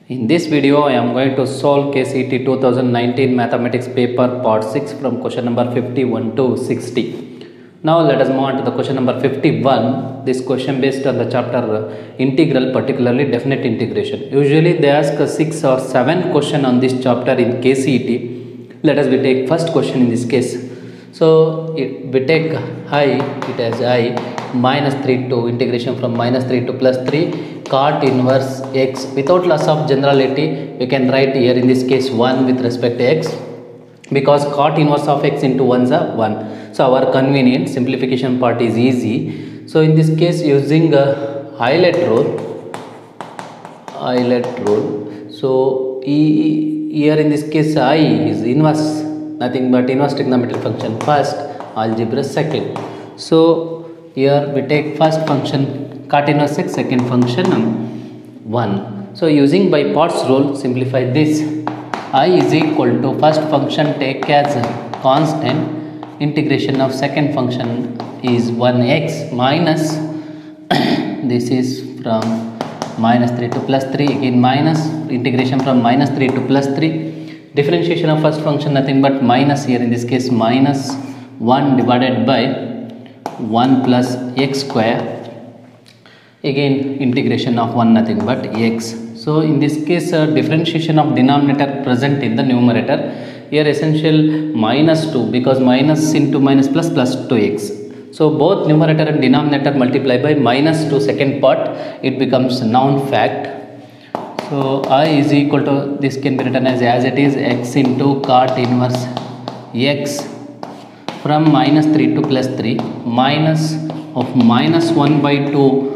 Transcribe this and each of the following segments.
In this video, I am going to solve KCET 2019 Mathematics paper part 6 from question number 51 to 60. Now let us move on to the question number 51. This question based on the chapter integral, particularly definite integration. Usually they ask 6 or 7 question on this chapter in KCET. Let us take first question in this case. So we take I, it as I minus 3 to integration from minus 3 to plus 3 cot inverse x. Without loss of generality, we can write here in this case 1 with respect to x, because cot inverse of x into 1 is 1. So our convenient simplification part is easy. So in this case, using a highlight rule. So here in this case I is inverse, nothing but inverse trigonometric function first, algebra second. So here we take first function cot inverse x, second function 1. So using by parts rule, simplify this. I is equal to first function take as constant, integration of second function is 1x minus this is from minus 3 to plus 3, again minus integration from minus 3 to plus 3, differentiation of first function nothing but minus, here in this case minus 1 divided by 1 plus x square, again integration of 1 nothing but x. So in this case differentiation of denominator present in the numerator, here essential minus 2, because minus into minus plus plus 2x. So both numerator and denominator multiply by minus 2, second part it becomes known fact. So I is equal to, this can be written as it is, x into cot inverse x from minus 3 to plus 3 minus of minus 1 by 2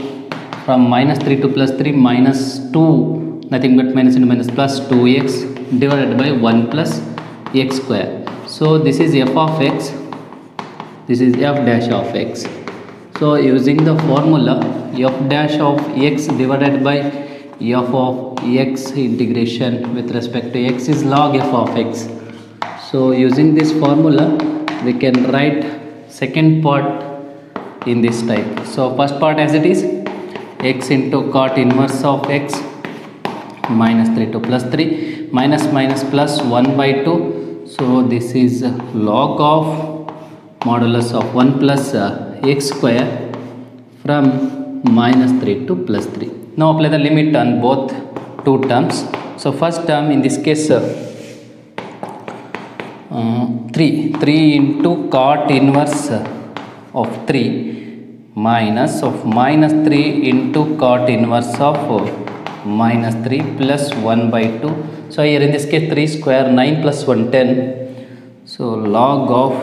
from minus 3 to plus 3 minus 2 nothing but minus into minus plus 2x divided by 1 plus x square. So this is f of x, this is f dash of x. So using the formula f dash of x divided by f of x integration with respect to x is log f of x. So using this formula we can write second part in this type. So first part as it is, x into cot inverse of x minus 3 to plus 3 minus minus plus 1 by 2. So this is log of modulus of 1 plus x square from minus 3 to plus 3. Now apply the limit on both two terms. So first term in this case 3 into cot inverse of 3 minus of minus 3 into cot inverse of minus 3 plus 1 by 2. So here in this case 3 square 9 plus 1 10. So log of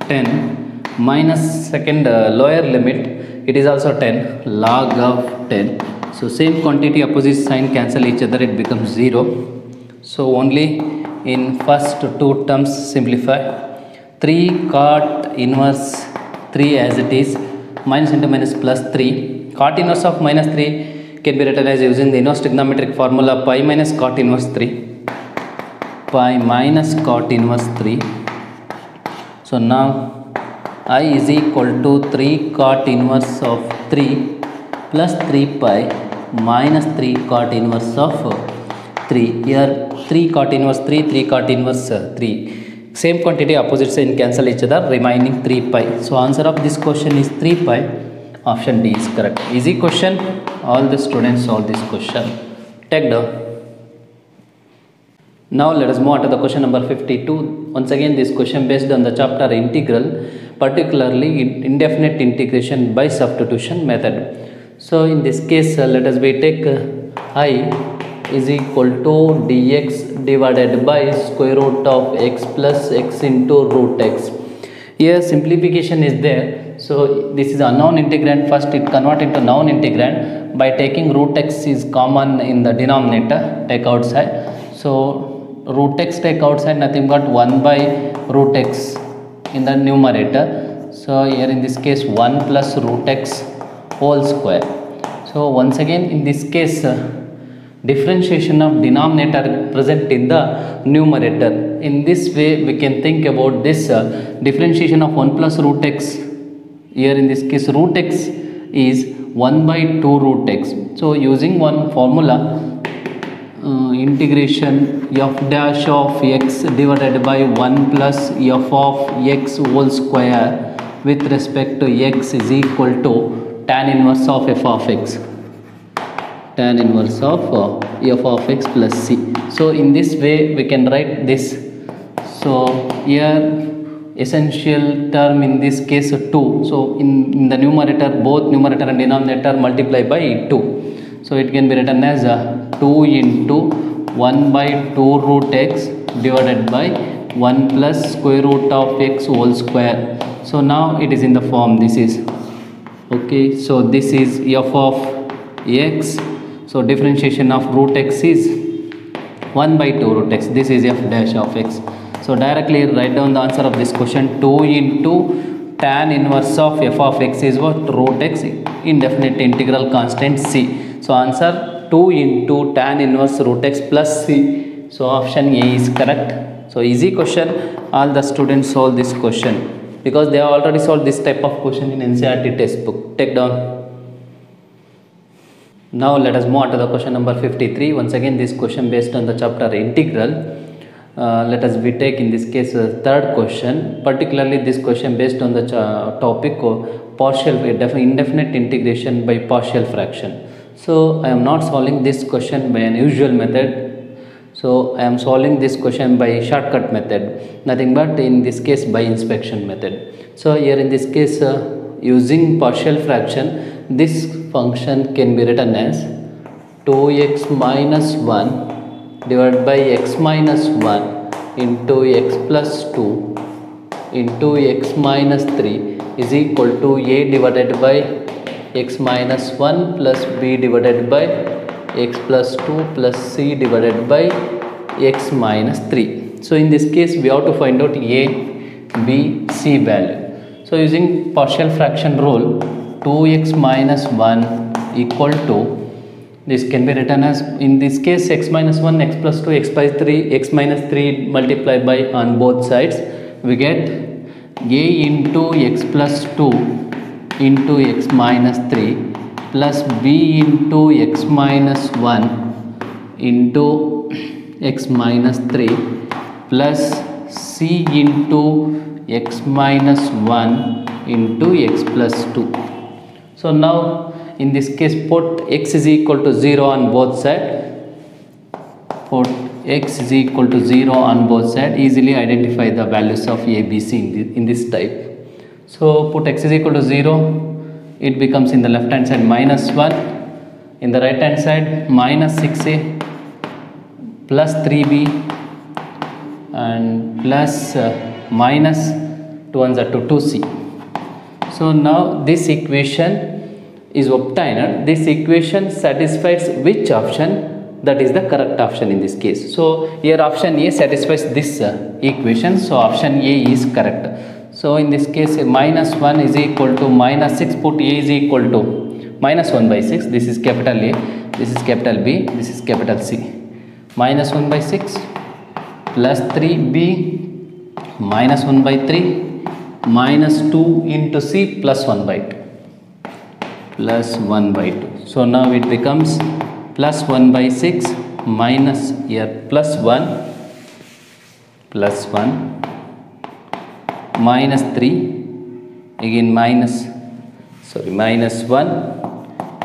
10 minus second lower limit, it is also 10, log of 10. So same quantity opposite sign cancel each other, it becomes 0. So only in first two terms simplify. 3 cot inverse 3 as it is, minus into minus plus 3, cot inverse of minus 3 can be written as using the inverse trigonometric formula pi minus cot inverse 3, pi minus cot inverse 3. So now I is equal to 3 cot inverse of 3 plus 3 pi minus 3 cot inverse of 3. Here 3 cot inverse 3 cot inverse 3. Same quantity opposite sign cancel each other, remaining 3 pi. So answer of this question is 3 pi. Option D is correct. Easy question. All the students solve this question. Take down. Now let us move on to the question number 52. Once again this question based on the chapter integral, particularly indefinite integration by substitution method. So in this case let us take I is equal to dx divided by square root of x plus x into root x. Here simplification is there. So this is unknown integrand, first it convert into known integrand by taking root x is common in the denominator, take outside. So root x take outside, nothing but 1 by root x in the numerator. So here in this case 1 plus root x whole square. So once again in this case differentiation of denominator present in the numerator. In this way we can think about this differentiation of 1 plus root x. Here in this case root x is 1 by 2 root x. So using one formula integration f dash of x divided by 1 plus f of x whole square with respect to x is equal to tan inverse of f of x, tan inverse of f of x plus c. So in this way we can write this. So here essential term in this case 2. So in the numerator, both numerator and denominator multiply by 2. So it can be written as 2 into 1 by 2 root x divided by 1 plus square root of x whole square. So now it is in the form, this is okay. So this is f of x. So differentiation of root x is 1 by 2 root x. This is f dash of x. So directly write down the answer of this question. 2 into tan inverse of f of x is what? Root x, indefinite integral constant c. So answer 2 into tan inverse root x plus c. So option A is correct. So easy question. All the students solve this question because they have already solved this type of question in NCERT textbook. Take down. Now let us move on to the question number 53. Once again this question based on the chapter integral. Let us we take in this case third question. Particularly this question based on the topic partial indefinite integration by partial fraction. So I am not solving this question by an usual method. So I am solving this question by shortcut method, nothing but in this case by inspection method. So here in this case using partial fraction, this function can be written as 2x minus 1 divided by x minus 1 into x plus 2 into x minus 3 is equal to a divided by x minus 1 plus b divided by x plus 2 plus c divided by x minus 3. So in this case we have to find out a, b, c value. So using partial fraction rule, 2x minus 1 equal to, this can be written as, in this case x minus 1, x plus 2, x by 3, x minus 3 multiplied by on both sides, we get a into x plus 2 into x minus 3 plus b into x minus 1 into x minus 3 plus c into x minus 1 into x plus 2. So now in this case put x is equal to 0 on both sides. Put x is equal to 0 on both sides. Easily identify the values of a, b, c in this type. So put x is equal to 0. It becomes in the left hand side minus 1. In the right hand side minus 6a plus 3b and plus minus 2 ones are to 2c. So now this equation is obtained. This equation satisfies which option? That is the correct option in this case. So here option A satisfies this equation. So option A is correct. So in this case minus 1 is equal to minus 6. Put A is equal to minus 1 by 6. This is capital A. This is capital B. This is capital C. Minus 1 by 6 plus 3b minus 1 by 3 minus 2 into c plus 1 by 2 plus 1 by 2. So now it becomes plus 1 by 6 minus here plus 1 minus 3 again minus 1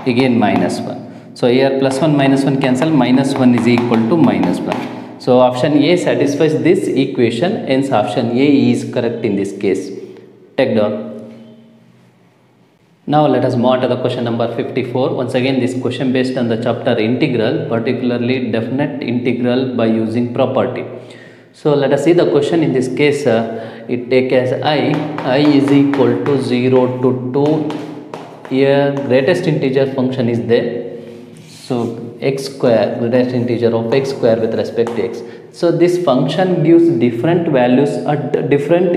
again minus 1. So here plus 1 minus 1 cancel, minus 1 is equal to minus 1. So option A satisfies this equation, hence option A is correct in this case. Take down. Now let us move on to the question number 54. Once again this question based on the chapter integral, particularly definite integral by using property. So let us see the question in this case. It take as I is equal to 0 to 2. Here greatest integer function is there. So x square, greatest integer of x square with respect to x. So this function gives different values at different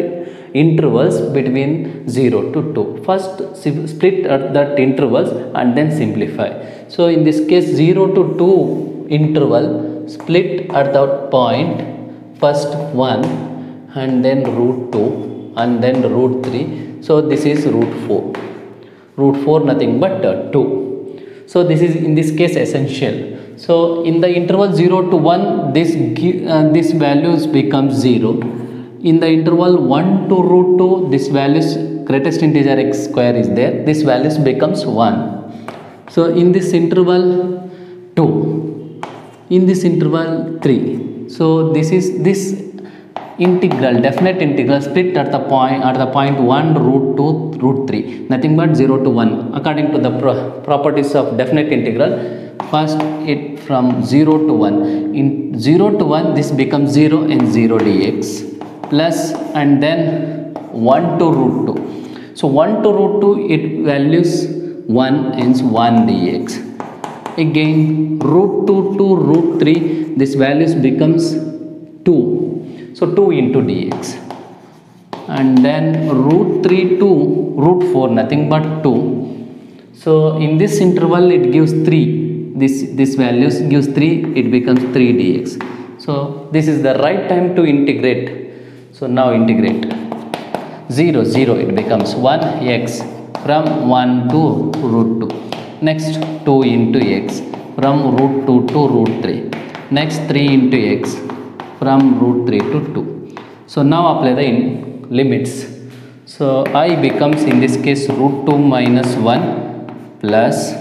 intervals between 0 to 2. First split at that intervals and then simplify. So in this case 0 to 2 interval, split at that point, first 1 and then root 2 and then root 3. So this is root 4. Root 4 nothing but 2. So this is in this case essential. So in the interval 0 to 1, this values becomes 0. In the interval 1 to root 2, this values greatest integer x square is there. This values becomes 1. So in this interval 2, in this interval 3. So this is this integral, definite integral split at the point 1 root 2 root 3, nothing but 0 to 1. According to the properties of definite integral, first it from 0 to 1. In 0 to 1, this becomes 0 and 0 dx plus, and then 1 to root 2. So 1 to root 2, it values 1 and 1 dx. Again root 2 to root 3, this values becomes 2. So 2 into dx, and then root 3 to root 4, nothing but 2. So in this interval it gives 3. This values gives 3. It becomes 3 dx. So this is the right time to integrate. So now integrate 0 0. It becomes 1 x from 1 to root 2. Next 2 into x from root 2 to root 3. Next 3 into x from root 3 to 2. So now apply the limits. So I becomes in this case root 2 minus 1 plus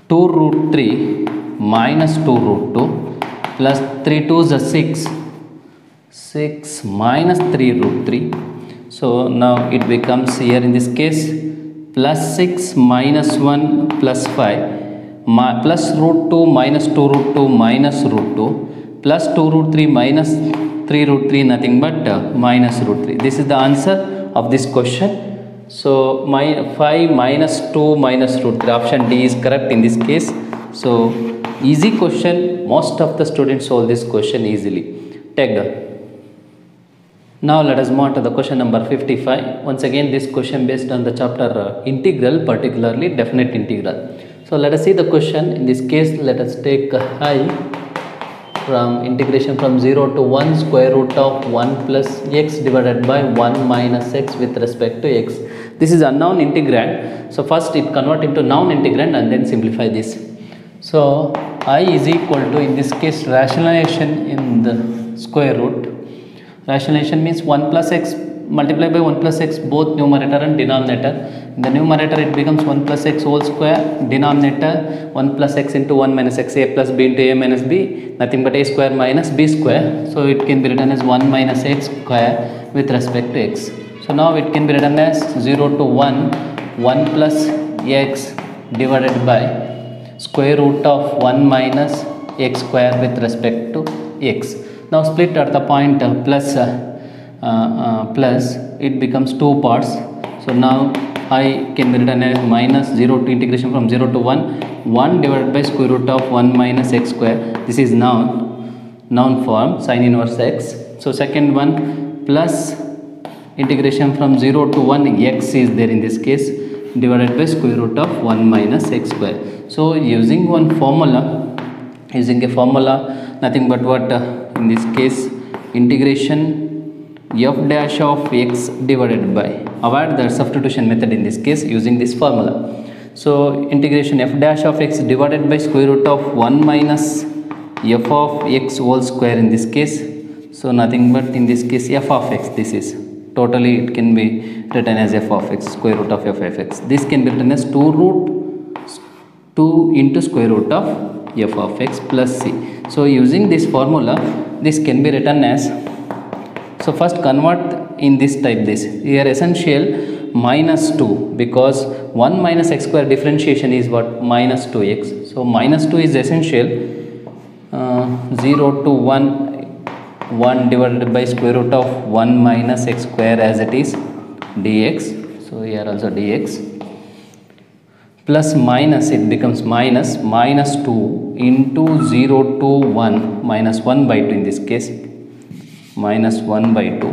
2 root 3 minus 2 root 2 plus 3 2s are 6 minus 3 root 3. So now it becomes here in this case plus 6 minus 1 plus 5 plus root 2 minus 2 root 2 minus root 2 plus 2 root 3 minus 3 root 3, nothing but minus root 3. This is the answer of this question. So 5 minus 2 minus root 3, option D is correct in this case. So easy question, most of the students solve this question easily. Take the. Now let us move on to the question number 55. Once again this question based on the chapter integral, particularly definite integral. So let us see the question. In this case let us take I from integration from 0 to 1 square root of 1 plus x divided by 1 minus x with respect to x. This is unknown integrand. So first it convert into known integrand and then simplify this. So I is equal to, in this case, rationalization in the square root. Rationalization means 1 plus x multiplied by 1 plus x, both numerator and denominator. In the numerator it becomes 1 plus x whole square, denominator 1 plus x into 1 minus x, a plus b into a minus b, nothing but a square minus b square. So it can be written as 1 minus x square with respect to x. So now it can be written as 0 to 1, 1 plus x divided by square root of 1 minus x square with respect to x. Now split at the point plus, it becomes two parts. So now I can be written as minus 0 to integration from 0 to 1 divided by square root of 1 minus x square. This is noun form, sin inverse x. So second one plus integration from 0 to 1, x is there in this case, divided by square root of 1 minus x square. So using a formula, nothing but what, in this case, integration f dash of x divided by, avoid the substitution method in this case using this formula. So integration f dash of x divided by square root of 1 minus f of x whole square in this case. So nothing but in this case f of x, this is totally it can be written as f of x, square root of f of x. This can be written as 2 root 2 into square root of f of x plus c. So using this formula, this can be written as, so first convert in this type, this here essential minus 2, because 1 minus x square differentiation is what, minus 2x. So minus 2 is essential, 0 to 1 divided by square root of 1 minus x square as it is dx. So here also dx plus minus, it becomes minus 2 into 0 to 1 minus 1 by 2 in this case, minus 1 by 2,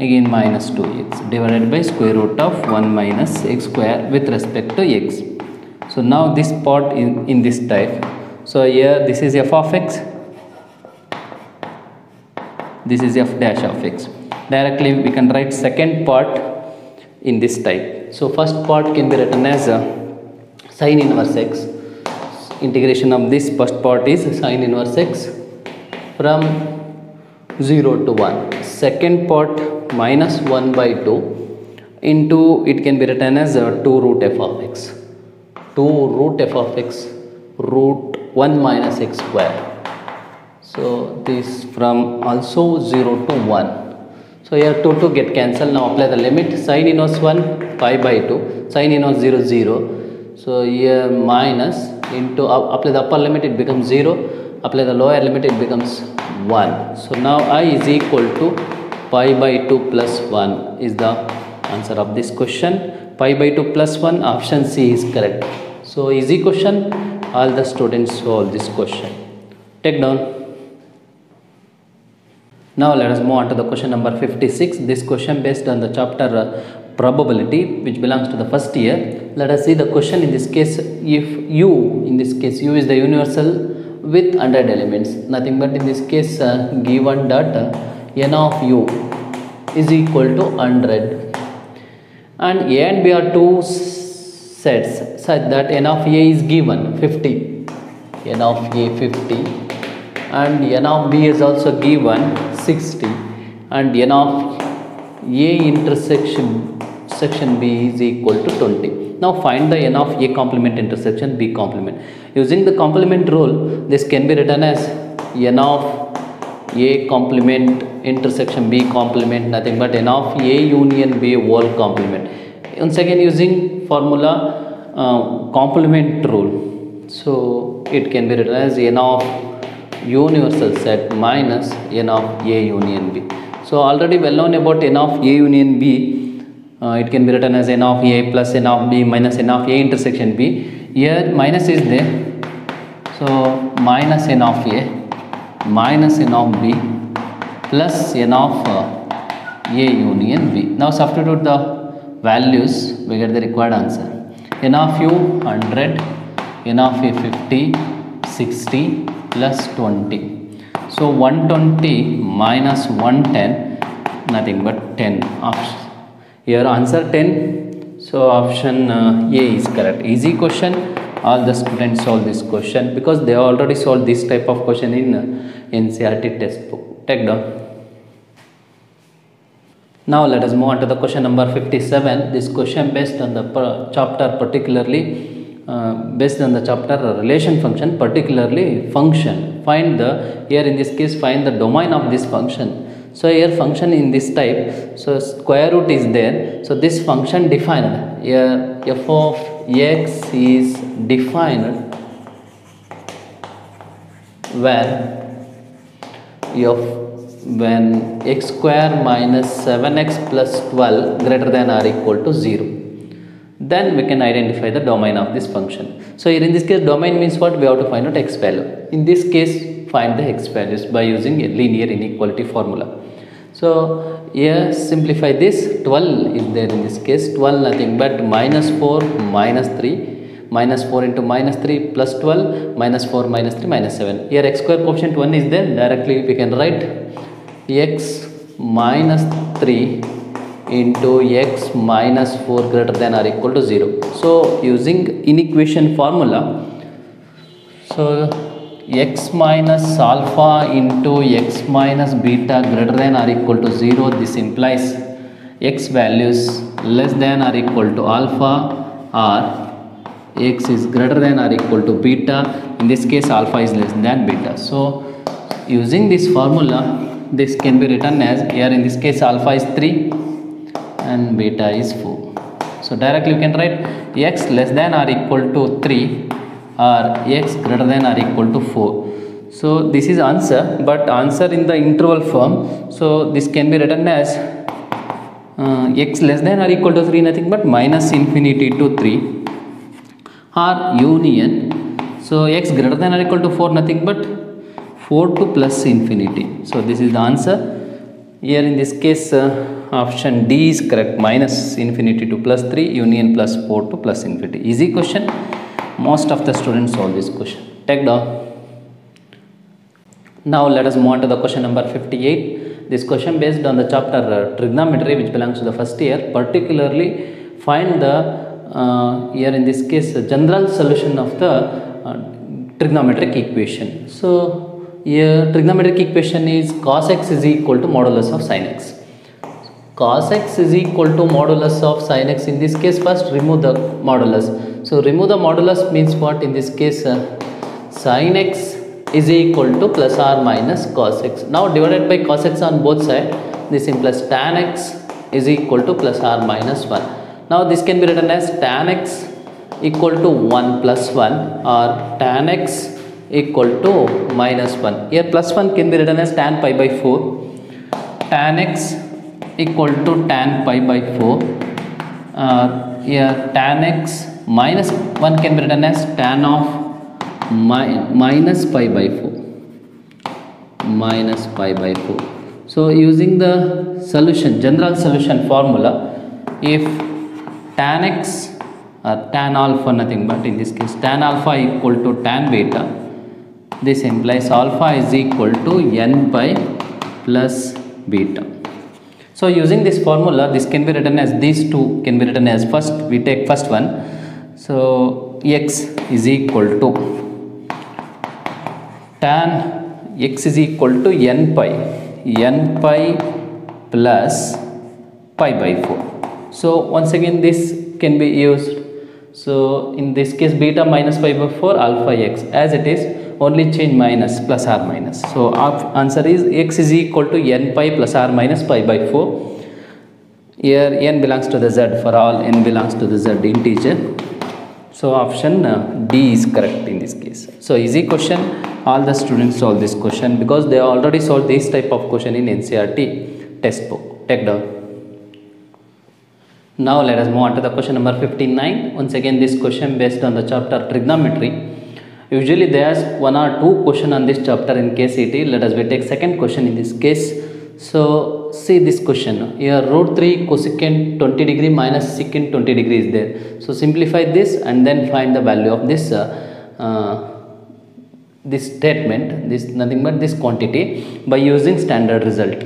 again minus 2x divided by square root of 1 minus x square with respect to x. So now this part in this type. So here this is f of x, this is f dash of x. Directly we can write second part in this type. So first part can be written as sin inverse x. integration of this first part is sin inverse x from 0 to 1. Second part minus 1 by 2 into, it can be written as 2 root f of x. 2 root f of x root 1 minus x square. So this from also 0 to 1. So here 2 get cancelled. Now apply the limit. Sin inverse 1 pi by 2, sin inverse 0 0. So here minus into apply the upper limit, it becomes 0. Apply the lower limit, it becomes 1. So now I is equal to pi by 2 plus 1 is the answer of this question. Pi by 2 plus 1, option C is correct. So easy question. All the students solve this question. Take down. Now let us move on to the question number 56. This question based on the chapter probability, which belongs to the first year. Let us see the question in this case. If u, in this case u is the universal with 100 elements, nothing but in this case given that n of u is equal to 100 and a and b are two sets such that n of a is given 50, n of a 50 and n of b is also given 60 and n of a intersection b is equal to 20. Now find the n of a complement intersection b complement. Using the complement rule, this can be written as n of a complement intersection b complement, nothing but n of a union b whole complement. Once again using formula complement rule, so it can be written as n of universal set minus n of a union b. So already well known about n of a union b, it can be written as n of a plus n of b minus n of a intersection b. Here minus is there, so minus n of a minus n of b plus n of a union b. Now substitute the values, we get the required answer. N of u 100, n of a 50, 60 plus 20. So 120 minus 110, nothing but 10. Here answer 10. So option A is correct. Easy question. All the students solve this question because they already solved this type of question in NCERT textbook. Take down. Now let us move on to the question number 57. This question based on the chapter particularly based on the chapter relation function, particularly function. Find the, here in this case find the domain of this function. So here function in this type, so square root is there, so this function defined here f of x is defined when x square minus 7x plus 12 greater than or equal to 0. Then we can identify the domain of this function. So here in this case domain means what? We have to find out x value. In this case find the x values by using a linear inequality formula. So here simplify this. 12 is there in this case. 12 nothing but minus 4 minus 3, minus 4 into minus 3 plus 12 minus 4 minus 3 minus 7. Here x square coefficient 1 is there. Directly we can write x minus 3 into x minus 4 greater than or equal to 0. So using inequation formula, so x minus alpha into x minus beta greater than or equal to 0, this implies x values less than or equal to alpha or x is greater than or equal to beta. In this case alpha is less than beta. So using this formula, this can be written as, here in this case alpha is 3 and beta is 4. So directly we can write x less than or equal to 3 or x greater than or equal to 4. So this is answer, but answer in the interval form. So this can be written as x less than or equal to 3, nothing but minus infinity to 3 or union. So x greater than or equal to 4, nothing but 4 to plus infinity. So this is the answer. Here in this case option D is correct, minus infinity to plus 3, union plus 4 to plus infinity. Easy question. Most of the students solve this question. Take down. Now let us move on to the question number 58. This question based on the chapter trigonometry, which belongs to the first year. Particularly find the here in this case general solution of the trigonometric equation. So here trigonometric equation is cos x is equal to modulus of sin x. Cos x is equal to modulus of sin x. In this case, first remove the modulus. So remove the modulus means what? In this case, sin x is equal to plus or minus cos x. Now divided by cos x on both sides. This implies tan x is equal to plus or minus 1. Now this can be written as tan x equal to 1 plus 1 or tan x equal to minus 1. Here plus 1 can be written as tan pi by 4. Tan x equal to tan pi by 4. Here tan x minus 1 can be written as tan of minus pi by 4. Minus pi by 4. So using the solution, general solution formula, if tan x or tan alpha, nothing but in this case tan alpha equal to tan beta, this implies alpha is equal to n pi plus beta. So using this formula, this can be written as, these two can be written as, first we take first one. So x is equal to tan x is equal to n pi plus pi by 4. So once again this can be used. So in this case beta minus pi by 4 alpha x, as it is, only change minus plus or minus. So our answer is x is equal to n pi plus or minus pi by 4. Here n belongs to the z, for all n belongs to the z integer. So option D is correct in this case. So easy question, all the students solve this question because they already solved this type of question in NCERT textbook. Take down. Now let us move on to the question number 59. Once again this question based on the chapter trigonometry. Usually they ask 1 or 2 question on this chapter in KCET. Let us take second question in this case. So see this question. Here root 3 cosecant 20 degree minus secant 20 degree is there. So simplify this and then find the value of this this statement, this nothing but this quantity, by using standard result.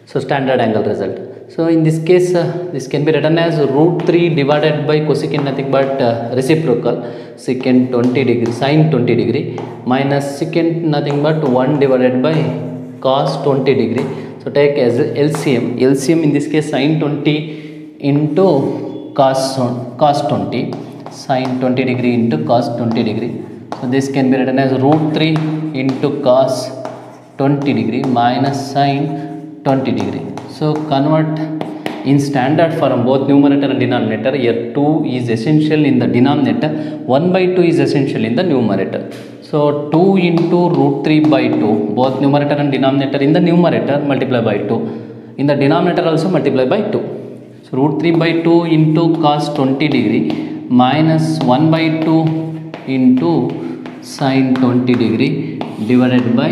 So standard angle result. So in this case this can be written as root 3 divided by cosecant, nothing but reciprocal secant 20 degree sin 20 degree minus secant, nothing but 1 divided by cos 20 degree. So take as LCM in this case sin 20 into cos 20, sin 20 degree into cos 20 degree. So this can be written as root 3 into cos 20 degree minus sin 20 degree. So convert in standard form both numerator and denominator. Here 2 is essential in the denominator, 1 by 2 is essential in the numerator. So 2 into root 3 by 2, both numerator and denominator, in the numerator multiply by 2, in the denominator also multiply by 2. So root 3 by 2 into cos 20 degree minus 1 by 2 into sin 20 degree divided by,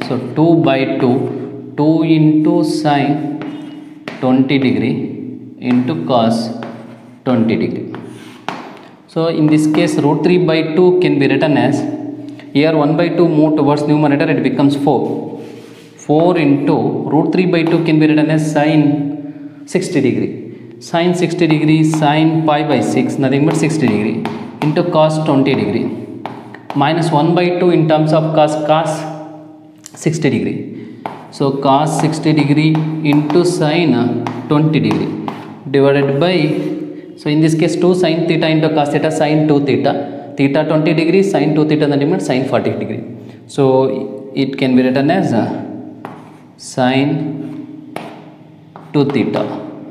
so 2 by 2, 2 into sin 20 degree into cos 20 degree. So in this case root 3 by 2 can be written as, here 1 by 2 move towards numerator, it becomes 4. 4 into root 3 by 2 can be written as sin 60 degree. Sin 60 degree sin pi by 6, nothing but 60 degree into cos 20 degree minus 1 by 2 in terms of cos 60 degree. So cos 60 degree into sin 20 degree divided by, so in this case 2 sin theta into cos theta, sin 2 theta, theta 20 degree, sin 2 theta, that means sin 40 degree. So it can be written as sin 2 theta,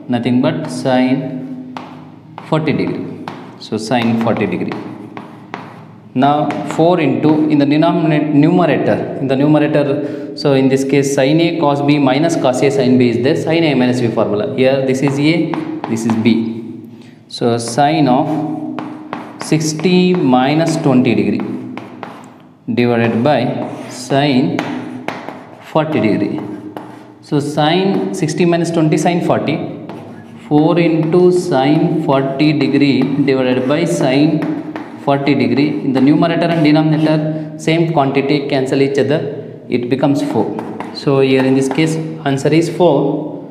nothing but sin 40 degree. So sin 40 degree. Now 4 into, in the numerator, so in this case sin A cos B minus cos A sin B is there, sin A minus B formula. Here this is A, this is B. So sin of 60 minus 20 degree divided by sin 40 degree. So sin 60 minus 20 sin 40, 4 into sin 40 degree divided by sin 40 degree. In the numerator and denominator same quantity, cancel each other, it becomes 4. So here in this case answer is 4.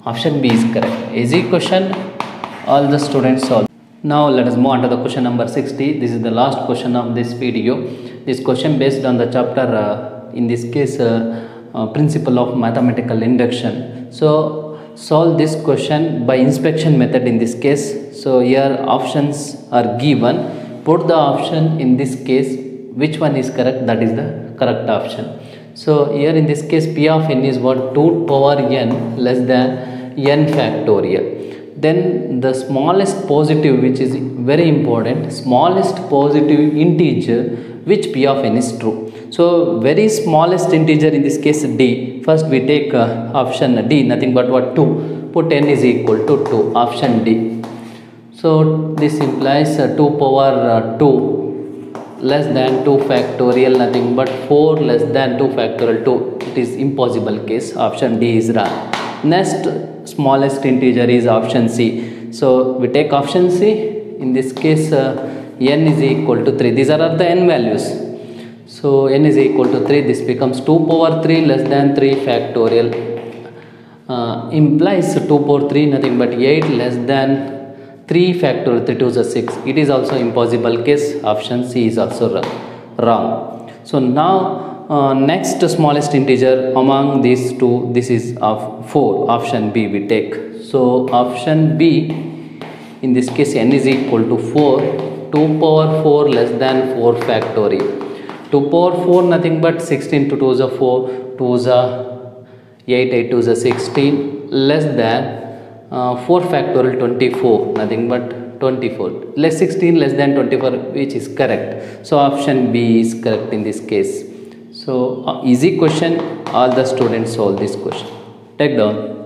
Option B is correct. Easy question, all the students solve. Now let us move on to the question number 60. This is the last question of this video. This question based on the chapter in this case principle of mathematical induction. So solve this question by inspection method in this case. So here options are given. Put the option in this case which one is correct, that is the correct option. So here in this case p of n is what, 2 power n less than n factorial. Then the smallest positive, which is very important, smallest positive integer which p of n is true. So very smallest integer in this case d. First we take option D, nothing but what, 2. Put n is equal to 2, option D. So this implies 2 power 2 less than 2 factorial, nothing but 4 less than 2 factorial 2. It is impossible case, option D is wrong. Next smallest integer is option C. So we take option C. In this case n is equal to 3. These are the n values. So n is equal to 3. This becomes 2 power 3 less than 3 factorial. Implies 2 power 3 nothing but 8 less than 3 factorial. 3 to the 6. It is also impossible case. Option C is also wrong. So now next smallest integer among these two, this is of 4, option B we take. So option B, in this case n is equal to 4, 2 power 4 less than 4 factorial. 2 power 4 nothing but 16, 2 to the 4, 2 is 8, 8 to the 16 less than 4 factorial 24, nothing but 24, less 16 less than 24, which is correct. So option B is correct in this case. So easy question, all the students solve this question. Take down.